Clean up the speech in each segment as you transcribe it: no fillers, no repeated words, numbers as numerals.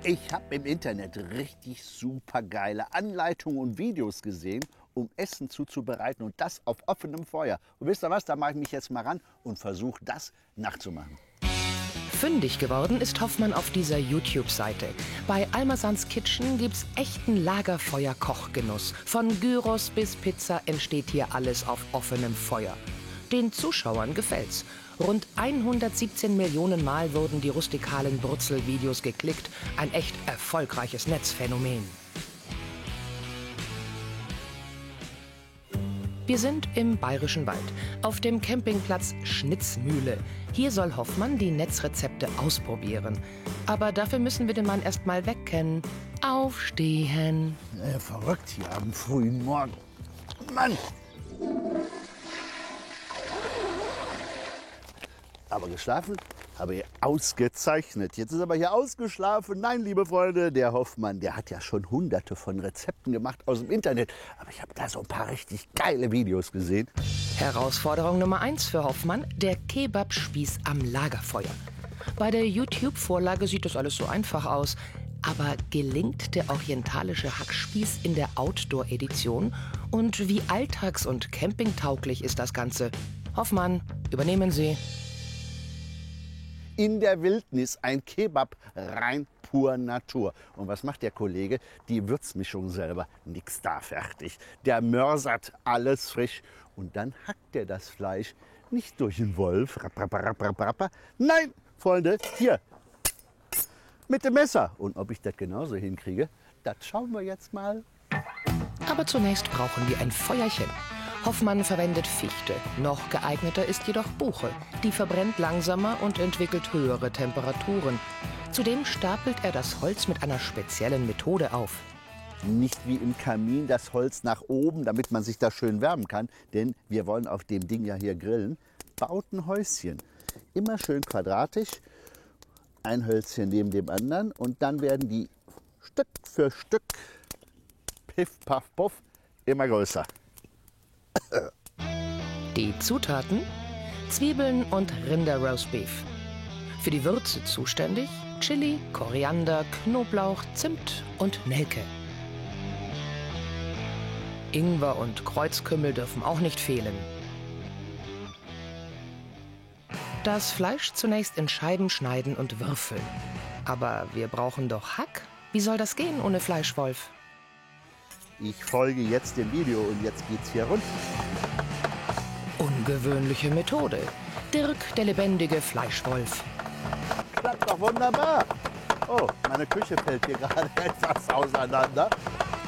Ich habe im Internet richtig super geile Anleitungen und Videos gesehen, um Essen zuzubereiten und das auf offenem Feuer. Und wisst ihr was, da mache ich mich jetzt mal ran und versuche das nachzumachen. Fündig geworden ist Hoffmann auf dieser YouTube-Seite. Bei Almasans Kitchen gibt's echten Lagerfeuer-Kochgenuss. Von Gyros bis Pizza entsteht hier alles auf offenem Feuer. Den Zuschauern gefällt's. Rund 117 Millionen Mal wurden die rustikalen Brutzelvideos geklickt. Ein echt erfolgreiches Netzphänomen. Wir sind im Bayerischen Wald, auf dem Campingplatz Schnitzmühle. Hier soll Hoffmann die Netzrezepte ausprobieren. Aber dafür müssen wir den Mann erst mal wegkennen. Aufstehen. Verrückt hier am frühen Morgen. Mann! Aber geschlafen habe ich ausgezeichnet. Jetzt ist aber hier ausgeschlafen. Nein, liebe Freunde, der Hoffmann, der hat ja schon hunderte von Rezepten gemacht aus dem Internet. Aber ich habe da so ein paar richtig geile Videos gesehen. Herausforderung Nummer 1 für Hoffmann, der Kebabspieß am Lagerfeuer. Bei der YouTube-Vorlage sieht das alles so einfach aus. Aber gelingt der orientalische Hackspieß in der Outdoor-Edition? Und wie alltags- und campingtauglich ist das Ganze? Hoffmann, übernehmen Sie. In der Wildnis ein Kebab rein pur Natur. Und was macht der Kollege? Die Würzmischung selber, nix da fertig. Der mörsert alles frisch und dann hackt er das Fleisch nicht durch den Wolf. Nein, Freunde, hier mit dem Messer. Und ob ich das genauso hinkriege, das schauen wir jetzt mal. Aber zunächst brauchen wir ein Feuerchen. Hoffmann verwendet Fichte. Noch geeigneter ist jedoch Buche. Die verbrennt langsamer und entwickelt höhere Temperaturen. Zudem stapelt er das Holz mit einer speziellen Methode auf. Nicht wie im Kamin das Holz nach oben, damit man sich da schön wärmen kann. Denn wir wollen auf dem Ding ja hier grillen. Baut ein Häuschen. Immer schön quadratisch. Ein Hölzchen neben dem anderen. Und dann werden die Stück für Stück, piff, paff, puff, immer größer. Die Zutaten: Zwiebeln und Rinder-Roastbeef. Für die Würze zuständig Chili, Koriander, Knoblauch, Zimt und Nelke. Ingwer und Kreuzkümmel dürfen auch nicht fehlen. Das Fleisch zunächst in Scheiben schneiden und würfeln. Aber wir brauchen doch Hack. Wie soll das gehen ohne Fleischwolf? Ich folge jetzt dem Video und jetzt geht's hier runter. Ungewöhnliche Methode. Dirk, der lebendige Fleischwolf. Klappt doch wunderbar. Oh, meine Küche fällt hier gerade etwas auseinander.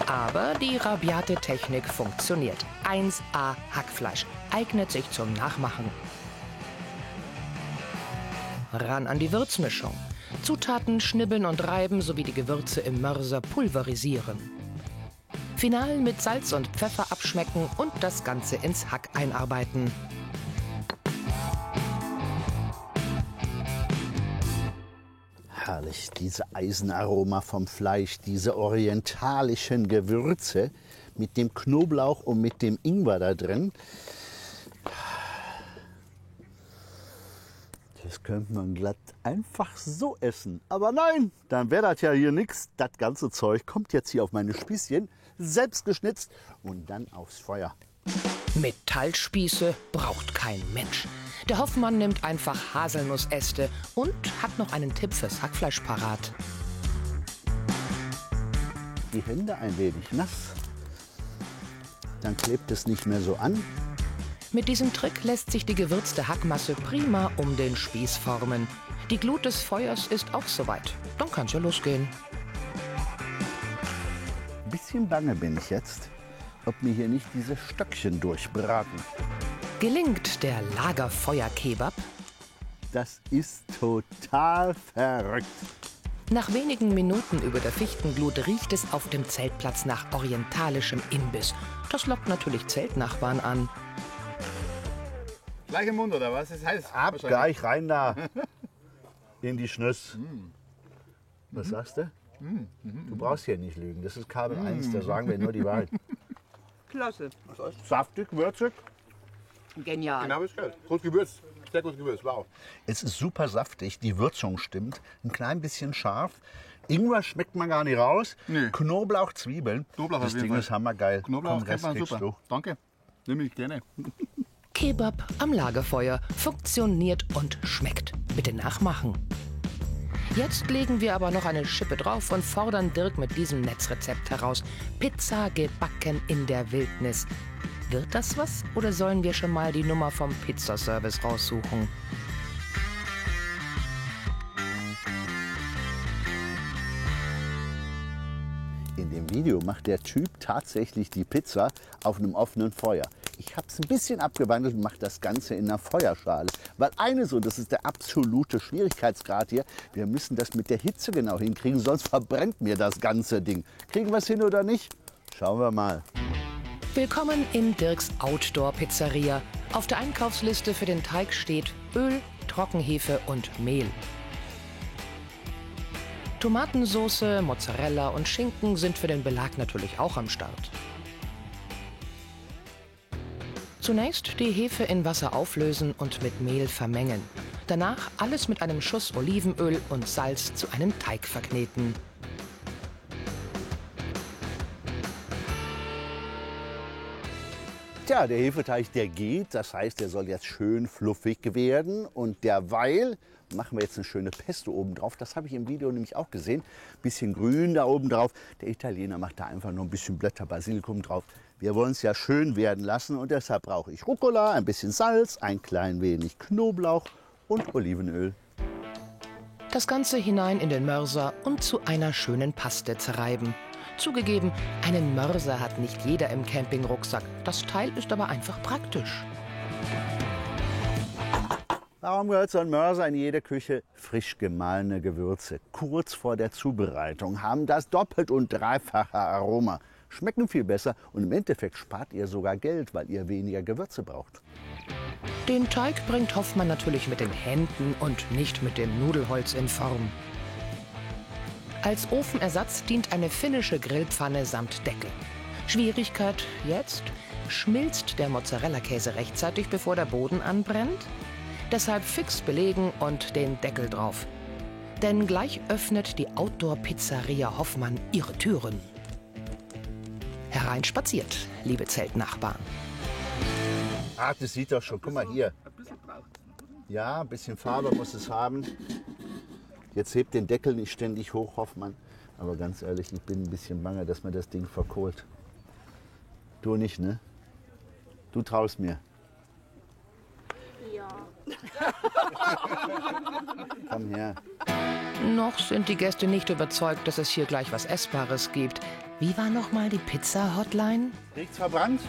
Aber die rabiate Technik funktioniert. 1A Hackfleisch eignet sich zum Nachmachen. Ran an die Würzmischung. Zutaten schnibbeln und reiben sowie die Gewürze im Mörser pulverisieren. Final mit Salz und Pfeffer abschmecken und das Ganze ins Hack einarbeiten. Herrlich, diese Eisenaroma vom Fleisch, diese orientalischen Gewürze mit dem Knoblauch und mit dem Ingwer da drin. Das könnte man glatt einfach so essen. Aber nein, dann wäre das ja hier nichts. Das ganze Zeug kommt jetzt hier auf meine Spießchen, selbst geschnitzt und dann aufs Feuer. Metallspieße braucht kein Mensch. Der Hoffmann nimmt einfach Haselnussäste und hat noch einen Tipp fürs Hackfleisch parat. Die Hände ein wenig nass, dann klebt es nicht mehr so an. Mit diesem Trick lässt sich die gewürzte Hackmasse prima um den Spieß formen. Die Glut des Feuers ist auch soweit. Dann kann's ja losgehen. Ein bisschen bange bin ich jetzt, ob mir hier nicht diese Stöckchen durchbraten. Gelingt der Lagerfeuer-Kebab? Das ist total verrückt. Nach wenigen Minuten über der Fichtenglut riecht es auf dem Zeltplatz nach orientalischem Imbiss. Das lockt natürlich Zeltnachbarn an. Gleich im Mund, oder was? Das heißt Ab gleich rein da in die Schnüss. Was sagst du? Du brauchst hier nicht lügen. Das ist Kabel 1, da sagen wir nur die Wahrheit. Klasse. Saftig, würzig. Genial. Genau, ist geil. Gut Gewürz. Sehr gut Gewürz, wow. Es ist super saftig, die Würzung stimmt. Ein klein bisschen scharf. Ingwer schmeckt man gar nicht raus. Nee. Knoblauch, Zwiebeln. Knoblauch das auf jeden Ding Fall. ist hammergeil. Knoblauch Komm, kennt Rest man kriegst super. du. Danke. Nehme ich gerne. Kebab am Lagerfeuer funktioniert und schmeckt. Bitte nachmachen. Jetzt legen wir aber noch eine Schippe drauf und fordern Dirk mit diesem Netzrezept heraus. Pizza gebacken in der Wildnis. Wird das was oder sollen wir schon mal die Nummer vom Pizzaservice raussuchen? In dem Video macht der Typ tatsächlich die Pizza auf einem offenen Feuer. Ich habe es ein bisschen abgewandelt und mache das Ganze in einer Feuerschale. Weil eines, und das ist der absolute Schwierigkeitsgrad hier, wir müssen das mit der Hitze genau hinkriegen, sonst verbrennt mir das ganze Ding. Kriegen wir es hin oder nicht? Schauen wir mal. Willkommen in Dirks Outdoor-Pizzeria. Auf der Einkaufsliste für den Teig steht Öl, Trockenhefe und Mehl. Tomatensauce, Mozzarella und Schinken sind für den Belag natürlich auch am Start. Zunächst die Hefe in Wasser auflösen und mit Mehl vermengen. Danach alles mit einem Schuss Olivenöl und Salz zu einem Teig verkneten. Tja, der Hefeteig, der geht. Das heißt, der soll jetzt schön fluffig werden. Und derweil machen wir jetzt eine schöne Pesto oben drauf. Das habe ich im Video nämlich auch gesehen. Bisschen grün da oben drauf. Der Italiener macht da einfach nur ein bisschen Blätter Basilikum drauf. Wir wollen es ja schön werden lassen und deshalb brauche ich Rucola, ein bisschen Salz, ein klein wenig Knoblauch und Olivenöl. Das Ganze hinein in den Mörser und zu einer schönen Paste zerreiben. Zugegeben, einen Mörser hat nicht jeder im Campingrucksack. Das Teil ist aber einfach praktisch. Warum gehört so ein Mörser in jede Küche? Frisch gemahlene Gewürze, kurz vor der Zubereitung, haben das doppelt und dreifache Aroma. Schmecken viel besser und im Endeffekt spart ihr sogar Geld, weil ihr weniger Gewürze braucht. Den Teig bringt Hoffmann natürlich mit den Händen und nicht mit dem Nudelholz in Form. Als Ofenersatz dient eine finnische Grillpfanne samt Deckel. Schwierigkeit jetzt? Schmilzt der Mozzarella-Käse rechtzeitig, bevor der Boden anbrennt? Deshalb fix belegen und den Deckel drauf. Denn gleich öffnet die Outdoor-Pizzeria Hoffmann ihre Türen. Hereinspaziert, liebe Zeltnachbarn. Ah, das sieht doch schon, guck mal hier. Ja, ein bisschen Farbe muss es haben. Jetzt hebt den Deckel nicht ständig hoch, Hoffmann. Aber ganz ehrlich, ich bin ein bisschen bange, dass mir das Ding verkohlt. Du nicht, ne? Du traust mir. Ja. Komm her. Noch sind die Gäste nicht überzeugt, dass es hier gleich was Essbares gibt. Wie war noch mal die Pizza-Hotline? Riecht's verbrannt?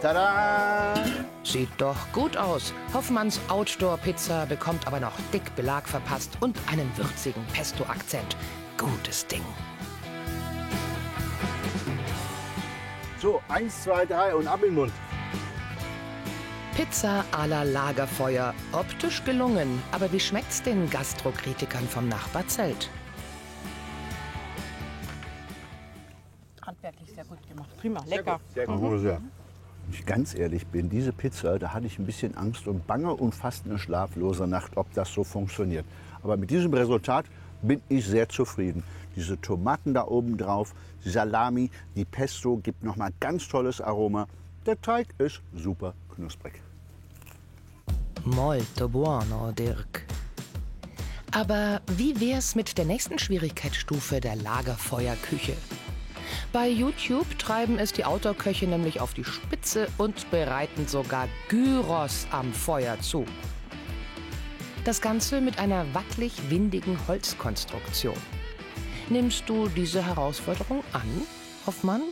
Tada! Sieht doch gut aus. Hoffmanns Outdoor-Pizza bekommt aber noch dick Belag verpasst und einen würzigen Pesto-Akzent. Gutes Ding. So, 1, 2, 3 und ab in den Mund. Pizza à la Lagerfeuer. Optisch gelungen. Aber wie schmeckt's den Gastrokritikern vom Nachbarzelt? Handwerklich sehr gut gemacht. Prima, lecker. Sehr gut. Wenn ich ganz ehrlich bin, diese Pizza, da hatte ich ein bisschen Angst und Bange und fast eine schlaflose Nacht, ob das so funktioniert. Aber mit diesem Resultat bin ich sehr zufrieden. Diese Tomaten da oben drauf, die Salami, die Pesto gibt nochmal ganz tolles Aroma. Der Teig ist super knusprig. Molto buono, Dirk. Aber wie wär's mit der nächsten Schwierigkeitsstufe der Lagerfeuerküche? Bei YouTube treiben es die Outdoor-Köche nämlich auf die Spitze und bereiten sogar Gyros am Feuer zu. Das Ganze mit einer wackelig-windigen Holzkonstruktion. Nimmst du diese Herausforderung an, Hoffmann?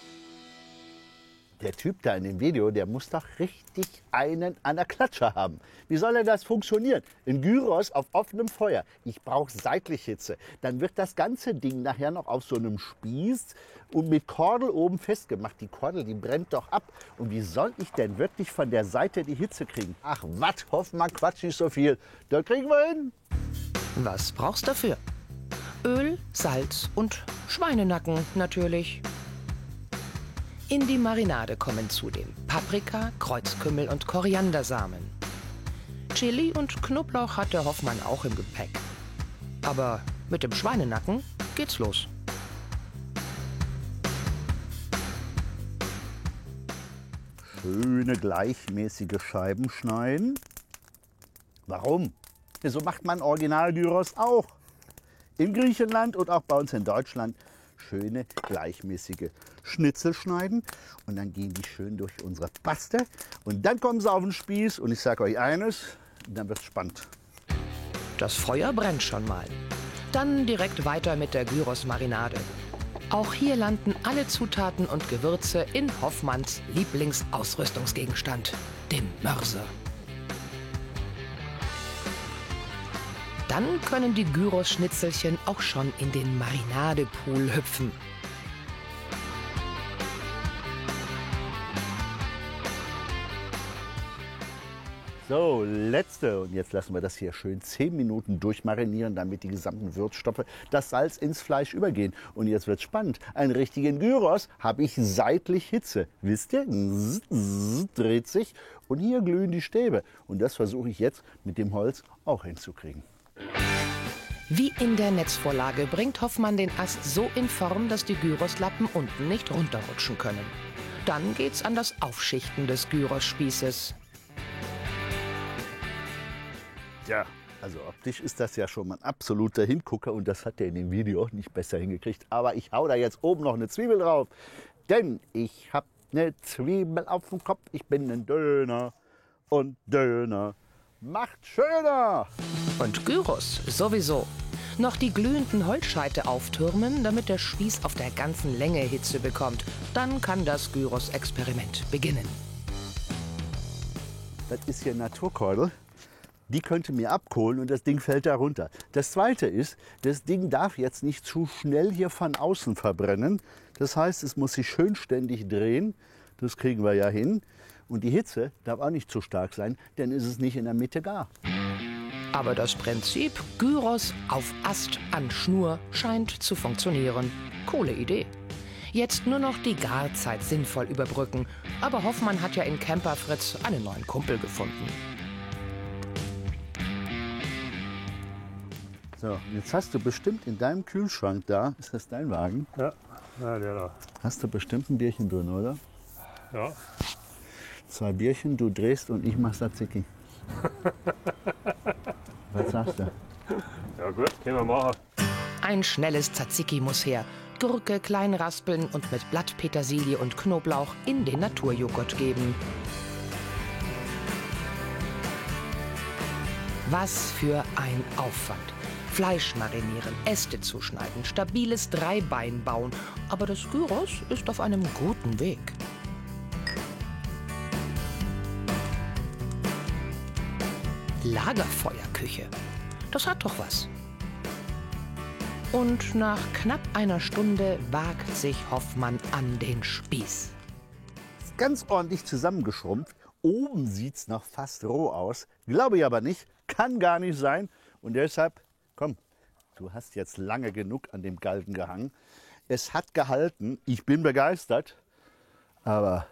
Der Typ da in dem Video, der muss doch richtig einen an der Klatsche haben. Wie soll denn das funktionieren? Ein Gyros auf offenem Feuer. Ich brauche Seitlichhitze. Dann wird das ganze Ding nachher noch auf so einem Spieß und mit Kordel oben festgemacht. Die Kordel, die brennt doch ab. Und wie soll ich denn wirklich von der Seite die Hitze kriegen? Ach, was, Hoffmann, quatsch nicht so viel. Das kriegen wir hin. Was brauchst du dafür? Öl, Salz und Schweinenacken natürlich. In die Marinade kommen zudem Paprika, Kreuzkümmel und Koriandersamen. Chili und Knoblauch hat der Hoffmann auch im Gepäck. Aber mit dem Schweinenacken geht's los. Schöne gleichmäßige Scheiben schneiden. Warum? Ja, so macht man Original-Gyros auch. In Griechenland und auch bei uns in Deutschland schöne gleichmäßige Schnitzel schneiden. Und dann gehen die schön durch unsere Paste. Und dann kommen sie auf den Spieß. Und ich sage euch eines, dann wird's spannend. Das Feuer brennt schon mal. Dann direkt weiter mit der Gyros-Marinade. Auch hier landen alle Zutaten und Gewürze in Hoffmanns Lieblingsausrüstungsgegenstand, dem Mörser. Dann können die Gyros-Schnitzelchen auch schon in den Marinadepool hüpfen. So, letzte. Und jetzt lassen wir das hier schön 10 Minuten durchmarinieren, damit die gesamten Würzstoffe, das Salz ins Fleisch übergehen. Und jetzt wird's spannend. Einen richtigen Gyros habe ich seitlich Hitze. Wisst ihr? Zzz, zzz, dreht sich. Und hier glühen die Stäbe. Und das versuche ich jetzt mit dem Holz auch hinzukriegen. Wie in der Netzvorlage bringt Hoffmann den Ast so in Form, dass die Gyroslappen unten nicht runterrutschen können. Dann geht's an das Aufschichten des Gyros-Spießes. Ja, also optisch ist das ja schon mal ein absoluter Hingucker und das hat er in dem Video auch nicht besser hingekriegt. Aber ich hau da jetzt oben noch eine Zwiebel drauf, denn ich hab eine Zwiebel auf dem Kopf. Ich bin ein Döner und Döner macht schöner. Und Gyros sowieso. Noch die glühenden Holzscheite auftürmen, damit der Spieß auf der ganzen Länge Hitze bekommt. Dann kann das Gyros-Experiment beginnen. Das ist hier Naturkordel. Die könnte mir abkohlen und das Ding fällt da runter. Das Zweite ist, das Ding darf jetzt nicht zu schnell hier von außen verbrennen. Das heißt, es muss sich schön ständig drehen. Das kriegen wir ja hin. Und die Hitze darf auch nicht zu stark sein, denn ist es nicht in der Mitte gar. Aber das Prinzip Gyros auf Ast an Schnur scheint zu funktionieren. Coole Idee. Jetzt nur noch die Garzeit sinnvoll überbrücken. Aber Hoffmann hat ja in Camper Fritz einen neuen Kumpel gefunden. So, jetzt hast du bestimmt in deinem Kühlschrank da, ist das dein Wagen? Ja, ja, der da. Hast du bestimmt ein Bierchen drin, oder? Ja. 2 Bierchen, du drehst und ich mach Tzatziki. Was sagst du? Ja gut, können wir machen. Ein schnelles Tzatziki muss her. Gurke klein raspeln und mit Blattpetersilie und Knoblauch in den Naturjoghurt geben. Was für ein Aufwand. Fleisch marinieren, Äste zuschneiden, stabiles Dreibein bauen. Aber das Gyros ist auf einem guten Weg. Lagerfeuerküche. Das hat doch was. Und nach knapp einer Stunde wagt sich Hoffmann an den Spieß. Ist ganz ordentlich zusammengeschrumpft. Oben sieht's noch fast roh aus. Glaube ich aber nicht. Kann gar nicht sein. Und deshalb, komm, du hast jetzt lange genug an dem Galgen gehangen. Es hat gehalten. Ich bin begeistert. Aber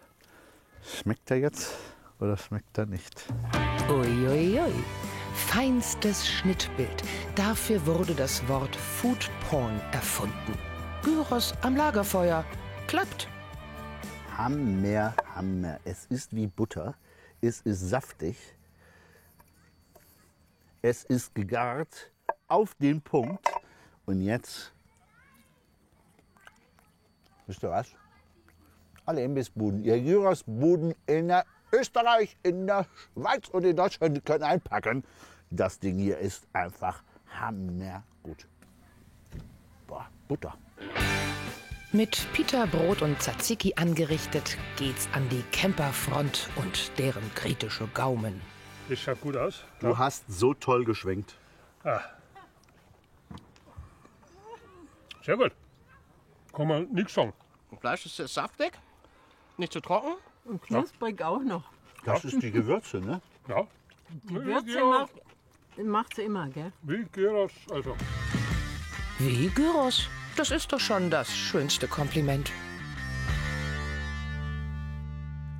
schmeckt er jetzt oder schmeckt er nicht? Uiuiui. Feinstes Schnittbild. Dafür wurde das Wort Food Porn erfunden. Gyros am Lagerfeuer. Klappt. Hammer, Hammer. Es ist wie Butter. Es ist saftig. Es ist gegart auf den Punkt. Und jetzt, wisst ihr was? Alle Imbissbuden, ihr Gyrosbuden in der Österreich, in der Schweiz und in Deutschland, die können einpacken. Das Ding hier ist einfach hammergut. Boah, Butter. Mit Pita-Brot und Tzatziki angerichtet geht's an die Camperfront und deren kritische Gaumen. Das schaut gut aus. Du hast so toll geschwenkt. Ah. Sehr gut. Kann man nichts sagen. Das Fleisch ist sehr saftig, nicht zu trocken. Und knusprig auch noch. Das ist die Gewürze, ne? Ja. Die Würze macht sie immer, gell? Wie Gyros, also. Wie Gyros. Das ist doch schon das schönste Kompliment.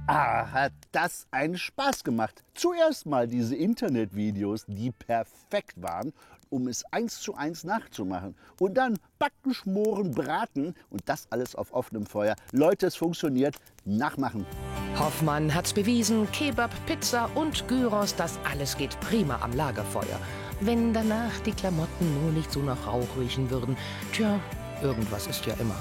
Hat das einen Spaß gemacht. Zuerst mal diese Internetvideos, die perfekt waren, um es 1:1 nachzumachen. Und dann backen, schmoren, braten und das alles auf offenem Feuer. Leute, es funktioniert. Nachmachen. Hoffmann hat's bewiesen, Kebab, Pizza und Gyros, das alles geht prima am Lagerfeuer. Wenn danach die Klamotten nur nicht so nach Rauch riechen würden. Tja, irgendwas ist ja immer.